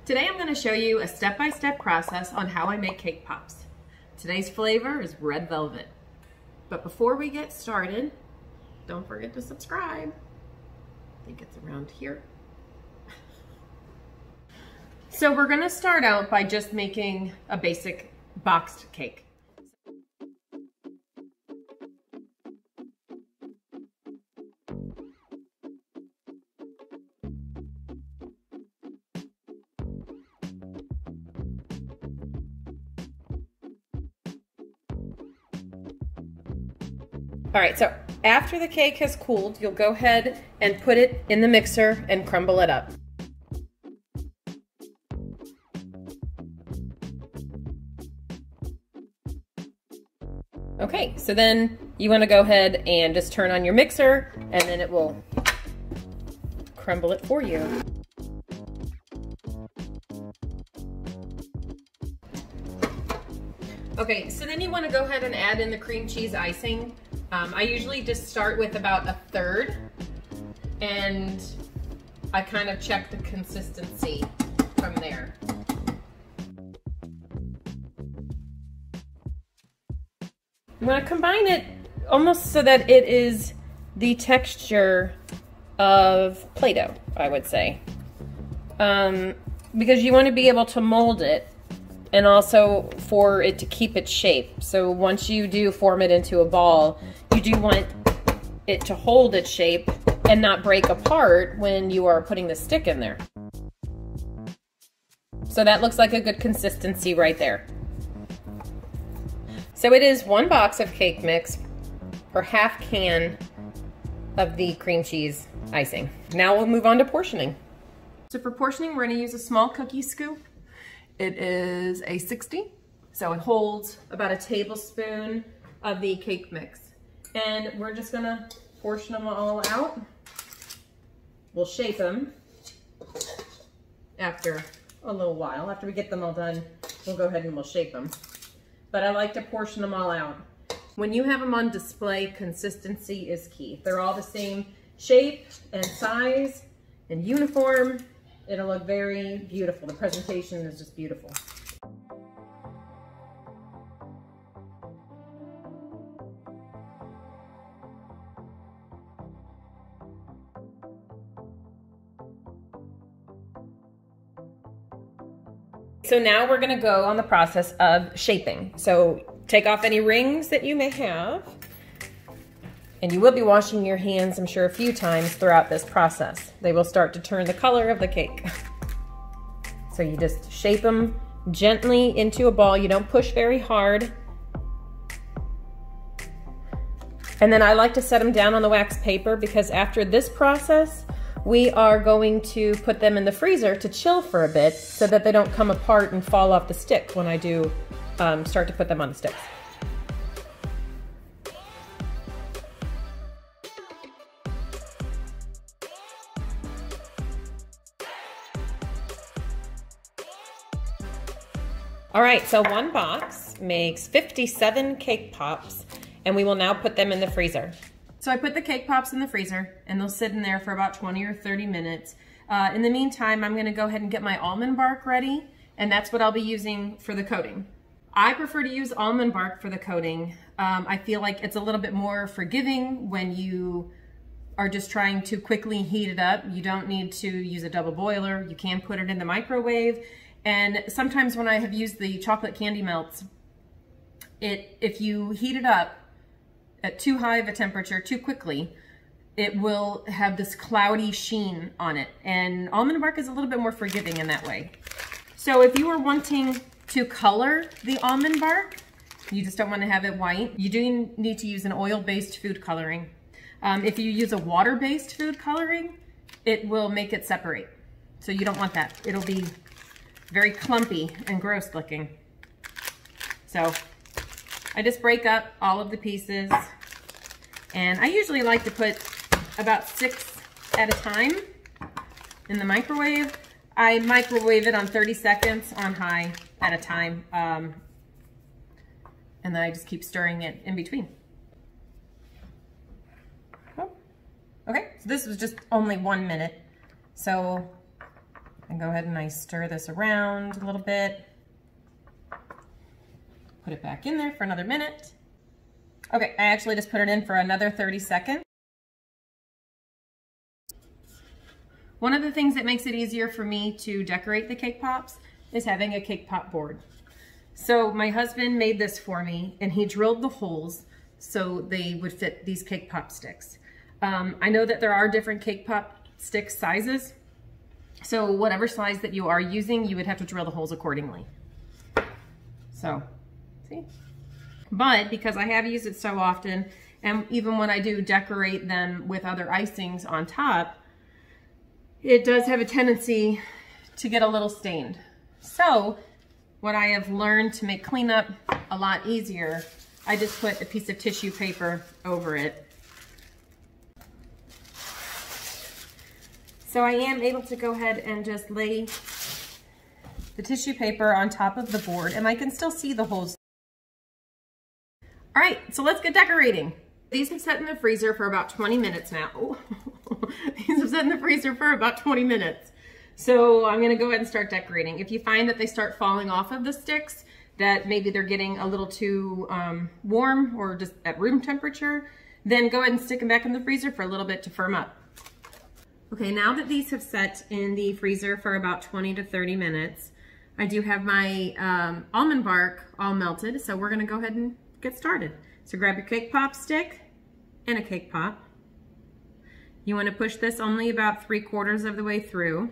Today I'm going to show you a step-by-step process on how I make cake pops. Today's flavor is red velvet. But before we get started, don't forget to subscribe. I think it's around here. So we're going to start out by just making a basic boxed cake. All right, so after the cake has cooled, you'll go ahead and put it in the mixer and crumble it up. Okay, so then you want to go ahead and just turn on your mixer and then it will crumble it for you. Okay, so then you want to go ahead and add in the cream cheese icing. I usually just start with about a third and I kind of check the consistency from there. You want to combine it almost so that it is the texture of Play-Doh, I would say. Because you want to be able to mold it and also for it to keep its shape. So once you do form it into a ball, you do want it to hold its shape and not break apart when you are putting the stick in there. So that looks like a good consistency right there. So it is 1 box of cake mix or half can of the cream cheese icing. Now we'll move on to portioning. So for portioning, we're gonna use a small cookie scoop. It is a 60, so it holds about a tablespoon of the cake mix. And we're just gonna portion them all out. We'll shape them after a little while. After we get them all done, we'll go ahead and we'll shape them. But I like to portion them all out. When you have them on display, consistency is key. If they're all the same shape and size and uniform, it'll look very beautiful. The presentation is just beautiful. So now we're gonna go on the process of shaping. So take off any rings that you may have. And you will be washing your hands, I'm sure, a few times throughout this process. They will start to turn the color of the cake. So you just shape them gently into a ball. You don't push very hard. And then I like to set them down on the wax paper because after this process, we are going to put them in the freezer to chill for a bit so that they don't come apart and fall off the stick when I do start to put them on the sticks. All right, so 1 box makes 57 cake pops, and we will now put them in the freezer. So I put the cake pops in the freezer, and they'll sit in there for about 20 or 30 minutes. In the meantime, I'm gonna go ahead and get my almond bark ready, and that's what I'll be using for the coating. I prefer to use almond bark for the coating. I feel like it's a little bit more forgiving when you are just trying to quickly heat it up. You don't need to use a double boiler. You can put it in the microwave. And sometimes when I have used the chocolate candy melts, if you heat it up at too high of a temperature too quickly, it will have this cloudy sheen on it. And almond bark is a little bit more forgiving in that way. So if you are wanting to color the almond bark, you just don't want to have it white, you do need to use an oil-based food coloring. If you use a water-based food coloring, it will make it separate. So you don't want that. It'll be very clumpy and gross looking. So I just break up all of the pieces, and I usually like to put about 6 at a time in the microwave. I microwave it on 30 seconds on high at a time, and then I just keep stirring it in between. Okay, so this was just only 1 minute. So And go ahead and I stir this around a little bit. Put it back in there for another minute. Okay, I actually just put it in for another 30 seconds. One of the things that makes it easier for me to decorate the cake pops is having a cake pop board. So my husband made this for me and he drilled the holes so they would fit these cake pop sticks. I know that there are different cake pop stick sizes. So whatever size that you are using, you would have to drill the holes accordingly. So, see? But because I have used it so often, and even when I do decorate them with other icings on top, it does have a tendency to get a little stained. So what I have learned to make cleanup a lot easier, I just put a piece of tissue paper over it. So I am able to go ahead and just lay the tissue paper on top of the board and I can still see the holes. All right, so let's get decorating. These have sat in the freezer for about 20 minutes now. Oh. These have sat in the freezer for about 20 minutes. So I'm gonna go ahead and start decorating. If you find that they start falling off of the sticks, that maybe they're getting a little too warm or just at room temperature, then go ahead and stick them back in the freezer for a little bit to firm up. Okay, now that these have set in the freezer for about 20 to 30 minutes, I do have my almond bark all melted, so we're gonna go ahead and get started. So grab your cake pop stick and a cake pop. You wanna push this only about 3/4 of the way through,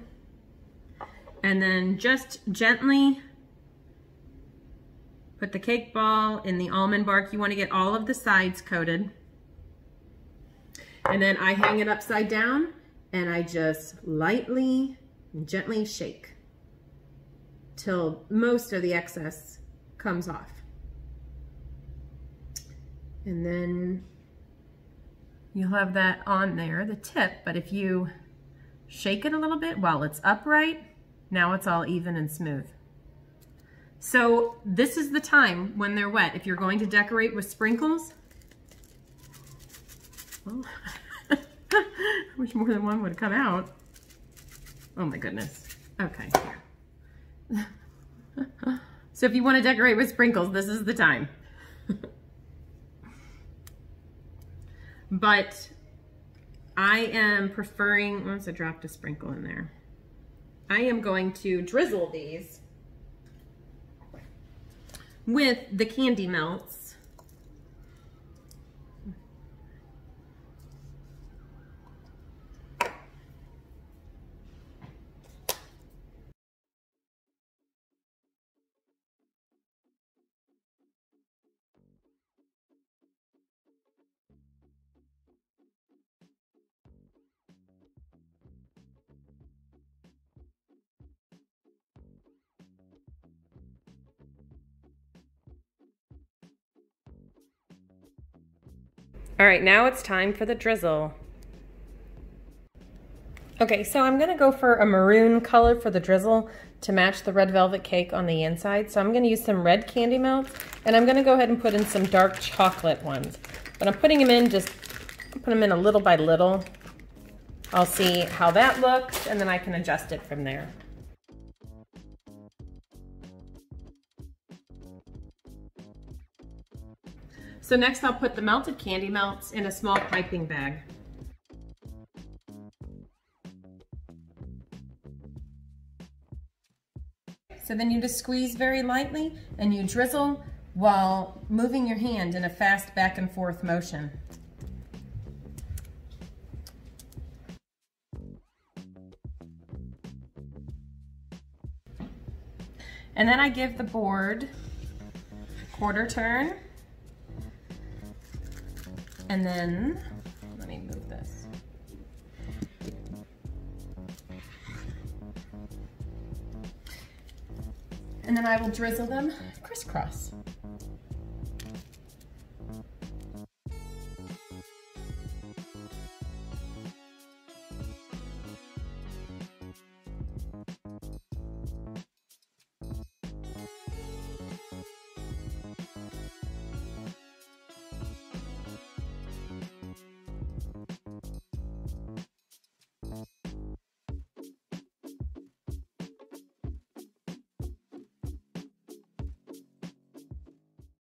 and then just gently put the cake ball in the almond bark. You wanna get all of the sides coated. And then I hang it upside down and I just lightly and gently shake till most of the excess comes off. And then you'll have that on there, the tip, but if you shake it a little bit while it's upright, now it's all even and smooth. So this is the time when they're wet. If you're going to decorate with sprinkles, oh. I wish more than one would come out. Oh my goodness. Okay. So if you want to decorate with sprinkles, this is the time. But I am preferring, once I dropped a sprinkle in there, I am going to drizzle these with the candy melts. All right, now it's time for the drizzle. Okay, so I'm gonna go for a maroon color for the drizzle to match the red velvet cake on the inside. So I'm gonna use some red candy melts and I'm gonna go ahead and put in some dark chocolate ones. But I'm putting them in, just put them in a little by little. I'll see how that looks and then I can adjust it from there. So next I'll put the melted candy melts in a small piping bag. So then you just squeeze very lightly and you drizzle while moving your hand in a fast back and forth motion. And then I give the board a quarter turn. And then, let me move this. And then I will drizzle them crisscross.